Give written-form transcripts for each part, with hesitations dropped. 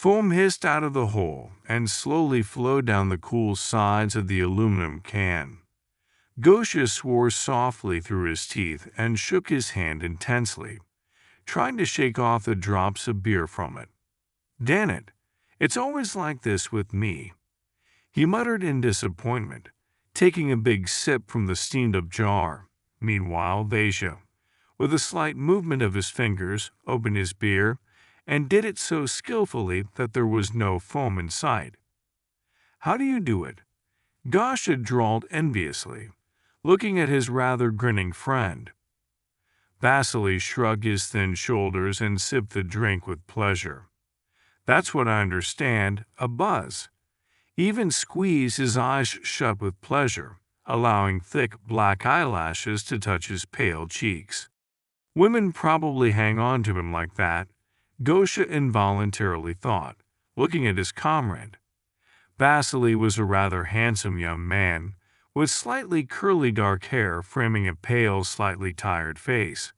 Foam hissed out of the hole and slowly flowed down the cool sides of the aluminum can. Gosha swore softly through his teeth and shook his hand intensely, trying to shake off the drops of beer from it. "Damn it, it's always like this with me," he muttered in disappointment, taking a big sip from the steamed-up jar. Meanwhile, Vasia, with a slight movement of his fingers, opened his beer and did it so skillfully that there was no foam in sight. "How do you do it?" Gosha drawled enviously, looking at his rather grinning friend. Vasily shrugged his thin shoulders and sipped the drink with pleasure. "That's what I understand, a buzz." He even squeezed his eyes shut with pleasure, allowing thick black eyelashes to touch his pale cheeks. Women probably hang on to him like that, Gosha involuntarily thought, looking at his comrade. Vasily was a rather handsome young man, with slightly curly dark hair framing a pale, slightly tired face.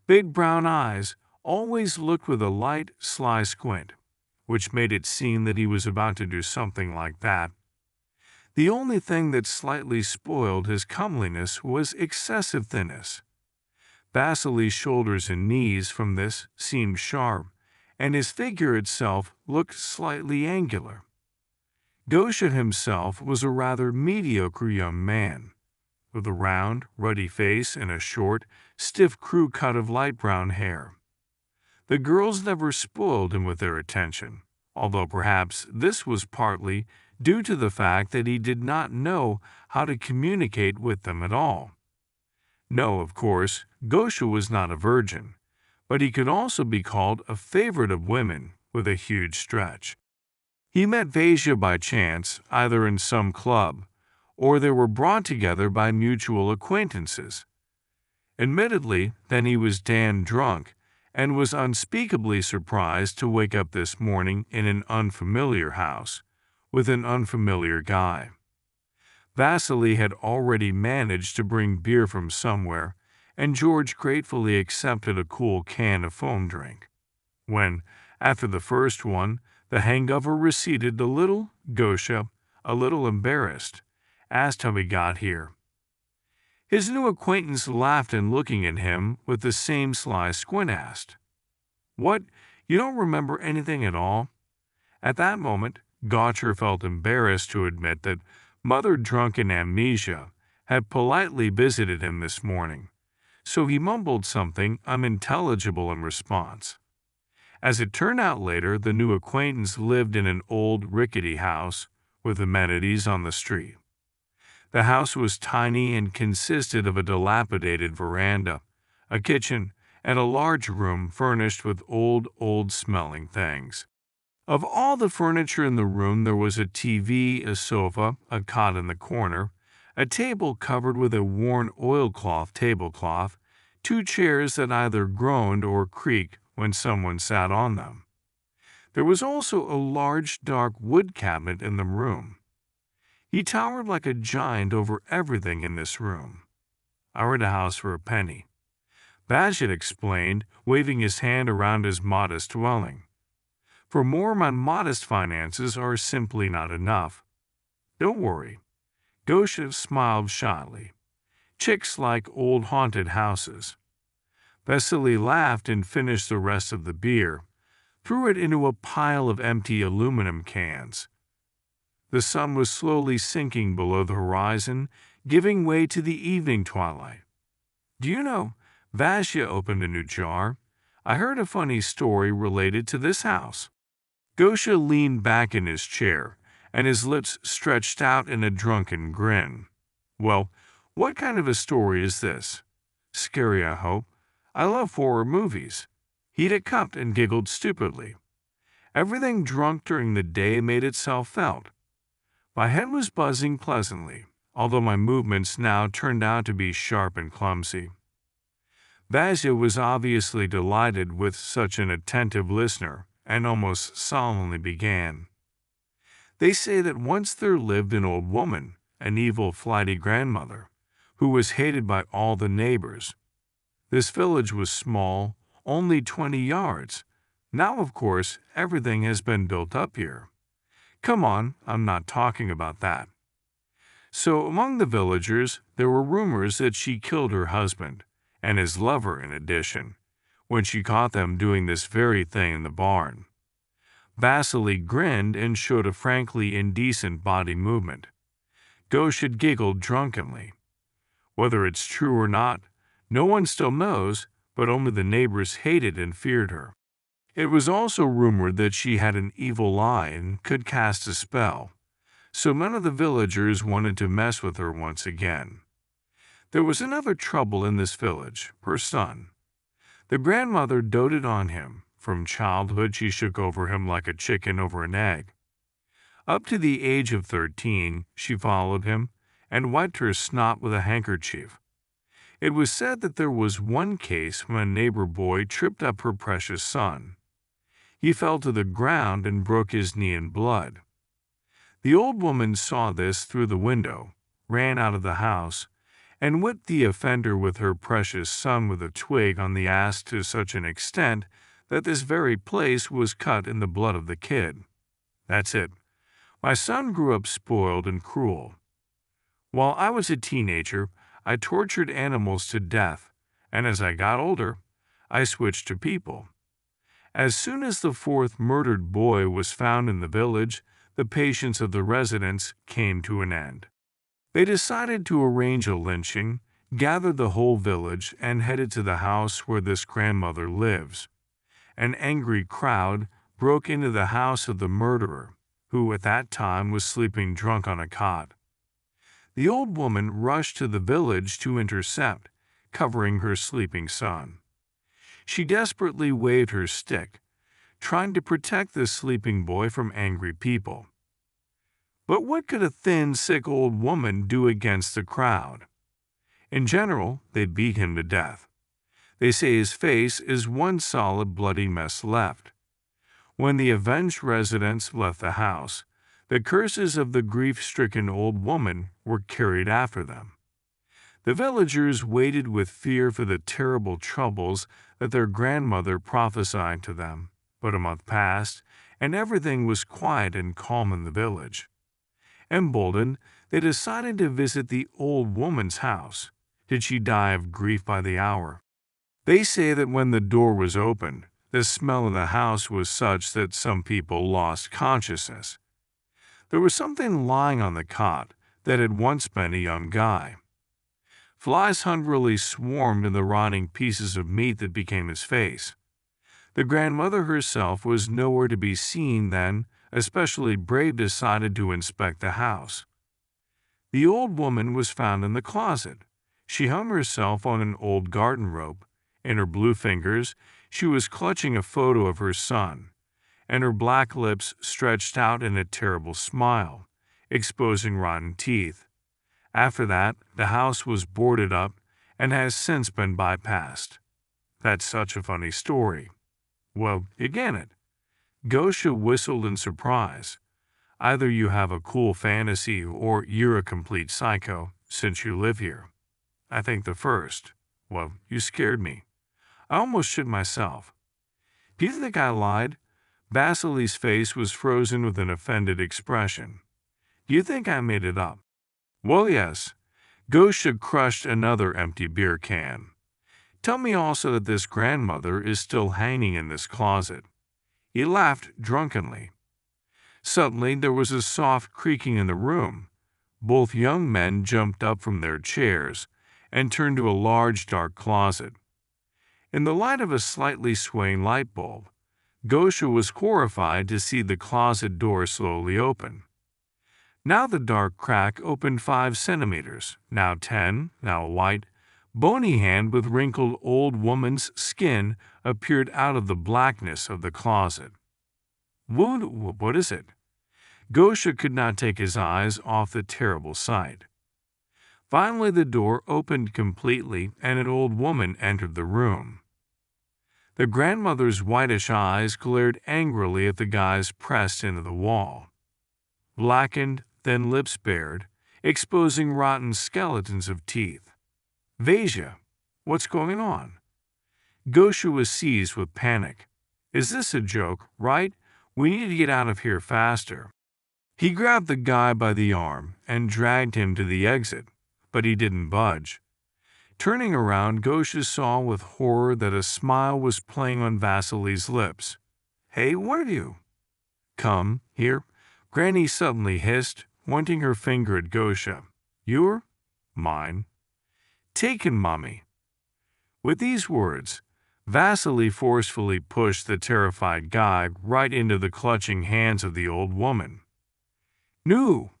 Big brown eyes always looked with a light, sly squint, which made it seem that he was about to do something like that. The only thing that slightly spoiled his comeliness was excessive thinness. Vasily's shoulders and knees from this seemed sharp, and his figure itself looked slightly angular. Gosha himself was a rather mediocre young man, with a round, ruddy face and a short, stiff crew cut of light brown hair. The girls never spoiled him with their attention, although perhaps this was partly due to the fact that he did not know how to communicate with them at all. No, of course, Gosha was not a virgin, but he could also be called a favorite of women with a huge stretch. He met Vasia by chance, either in some club, or they were brought together by mutual acquaintances. Admittedly, then he was damn drunk, and was unspeakably surprised to wake up this morning in an unfamiliar house, with an unfamiliar guy. Vasily had already managed to bring beer from somewhere, and George gratefully accepted a cool can of foam drink. When, after the first one, the hangover receded a little, Gosha, a little embarrassed, asked how he got here. His new acquaintance laughed and looking at him with the same sly squint asked, "What, you don't remember anything at all?" At that moment, Gotcher felt embarrassed to admit that Mother Drunken Amnesia had politely visited him this morning, so he mumbled something unintelligible in response. As it turned out later, the new acquaintance lived in an old, rickety house with amenities on the street. The house was tiny and consisted of a dilapidated veranda, a kitchen, and a large room furnished with old-smelling things. Of all the furniture in the room, there was a TV, a sofa, a cot in the corner, a table covered with a worn oilcloth tablecloth, two chairs that either groaned or creaked when someone sat on them. There was also a large, dark wood cabinet in the room. He towered like a giant over everything in this room. "I rent a house for a penny," Vasia explained, waving his hand around his modest dwelling. "For more, my modest finances are simply not enough." "Don't worry." Gosha smiled shyly. "Chicks like old haunted houses." Vasily laughed and finished the rest of the beer, threw it into a pile of empty aluminum cans. The sun was slowly sinking below the horizon, giving way to the evening twilight. "Do you know," Vasia opened a new jar, "I heard a funny story related to this house." Gosha leaned back in his chair, and his lips stretched out in a drunken grin. "Well, what kind of a story is this? Scary, I hope. I love horror movies." He hiccuped and giggled stupidly. Everything drunk during the day made itself felt. My head was buzzing pleasantly, although my movements now turned out to be sharp and clumsy. Vasia was obviously delighted with such an attentive listener, and almost solemnly began. "They say that once there lived an old woman, an evil, flighty grandmother, who was hated by all the neighbors. This village was small, only 20 yards, Now, of course, everything has been built up here. Come on, I'm not talking about that. So among the villagers, there were rumors that she killed her husband, and his lover in addition, when she caught them doing this very thing in the barn. Vasily grinned and showed a frankly indecent body movement. Gosha giggled drunkenly. Whether it's true or not, no one still knows, but only the neighbors hated and feared her. It was also rumored that she had an evil eye and could cast a spell, so none of the villagers wanted to mess with her once again. There was another trouble in this village, her son. The grandmother doted on him. From childhood she shook over him like a chicken over an egg. Up to the age of 13, she followed him and wiped her snot with a handkerchief. It was said that there was one case when a neighbor boy tripped up her precious son. He fell to the ground and broke his knee in blood. The old woman saw this through the window, ran out of the house, and whipped the offender with her precious son with a twig on the ass to such an extent that this very place was cut in the blood of the kid. That's it. My son grew up spoiled and cruel. While I was a teenager, I tortured animals to death, and as I got older, I switched to people. As soon as the fourth murdered boy was found in the village, the patience of the residents came to an end. They decided to arrange a lynching, gathered the whole village, and headed to the house where this grandmother lives. An angry crowd broke into the house of the murderer, who at that time was sleeping drunk on a cot. The old woman rushed to the village to intercept, covering her sleeping son. She desperately waved her stick, trying to protect the sleeping boy from angry people. But what could a thin, sick old woman do against the crowd? In general, they beat him to death. They say his face is one solid bloody mess left. When the avenged residents left the house, the curses of the grief-stricken old woman were carried after them. The villagers waited with fear for the terrible troubles that their grandmother prophesied to them, but a month passed, and everything was quiet and calm in the village. Emboldened, they decided to visit the old woman's house. Did she die of grief by the hour? They say that when the door was opened, the smell of the house was such that some people lost consciousness. There was something lying on the cot that had once been a young guy. Flies hungrily swarmed in the rotting pieces of meat that became his face. The grandmother herself was nowhere to be seen then. Especially Brave decided to inspect the house. The old woman was found in the closet. She hung herself on an old garden rope. In her blue fingers, she was clutching a photo of her son, and her black lips stretched out in a terrible smile, exposing rotten teeth. After that, the house was boarded up and has since been bypassed. That's such a funny story. Well, you get it. Gosha whistled in surprise. Either you have a cool fantasy or you're a complete psycho since you live here. I think the first. Well, you scared me. I almost shit myself. Do you think I lied? Vasily's face was frozen with an offended expression. Do you think I made it up? Well, yes. Gosha crushed another empty beer can. Tell me also that this grandmother is still hanging in this closet. He laughed drunkenly. Suddenly, there was a soft creaking in the room. Both young men jumped up from their chairs and turned to a large, dark closet. In the light of a slightly swaying light bulb, Gosha was horrified to see the closet door slowly open. Now the dark crack opened 5 centimeters, now 10, now a white, bony hand with wrinkled old woman's skin appeared out of the blackness of the closet. What is it? Gosha could not take his eyes off the terrible sight. Finally, the door opened completely and an old woman entered the room. The grandmother's whitish eyes glared angrily at the guys pressed into the wall. Blackened, thin lips bared, exposing rotten skeletons of teeth. Vasia, what's going on? Gosha was seized with panic. Is this a joke, right? We need to get out of here faster. He grabbed the guy by the arm and dragged him to the exit, but he didn't budge. Turning around, Gosha saw with horror that a smile was playing on Vasily's lips. "Hey, what are you?" "Come here," Granny suddenly hissed, pointing her finger at Gosha. "You're mine. Taken, Mommy." With these words, Vasily forcefully pushed the terrified guy right into the clutching hands of the old woman. "No!"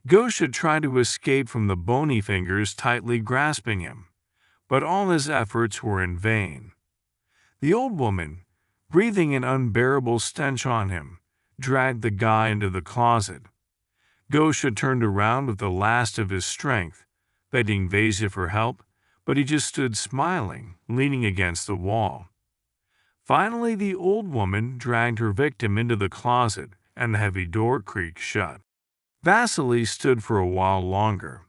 Gosha tried to escape from the bony fingers tightly grasping him, but all his efforts were in vain. The old woman, breathing an unbearable stench on him, dragged the guy into the closet. Gosha turned around with the last of his strength, begging Vasya for help, but he just stood smiling, leaning against the wall. Finally, the old woman dragged her victim into the closet, and the heavy door creaked shut. Vasily stood for a while longer,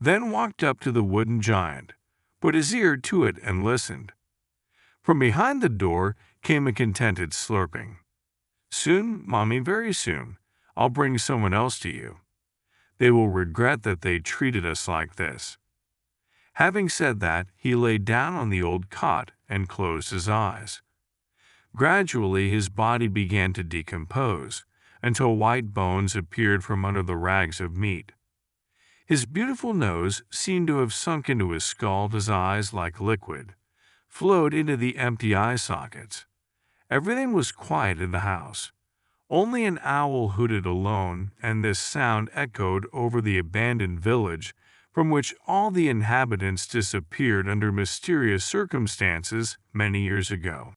then walked up to the wooden giant, put his ear to it and listened. From behind the door came a contented slurping. "Soon, Mommy, very soon, I'll bring someone else to you. They will regret that they treated us like this." Having said that, he lay down on the old cot and closed his eyes. Gradually, his body began to decompose, until white bones appeared from under the rags of meat. His beautiful nose seemed to have sunk into his skull. His eyes, like liquid, flowed into the empty eye sockets. Everything was quiet in the house. Only an owl hooted alone, and this sound echoed over the abandoned village from which all the inhabitants disappeared under mysterious circumstances many years ago.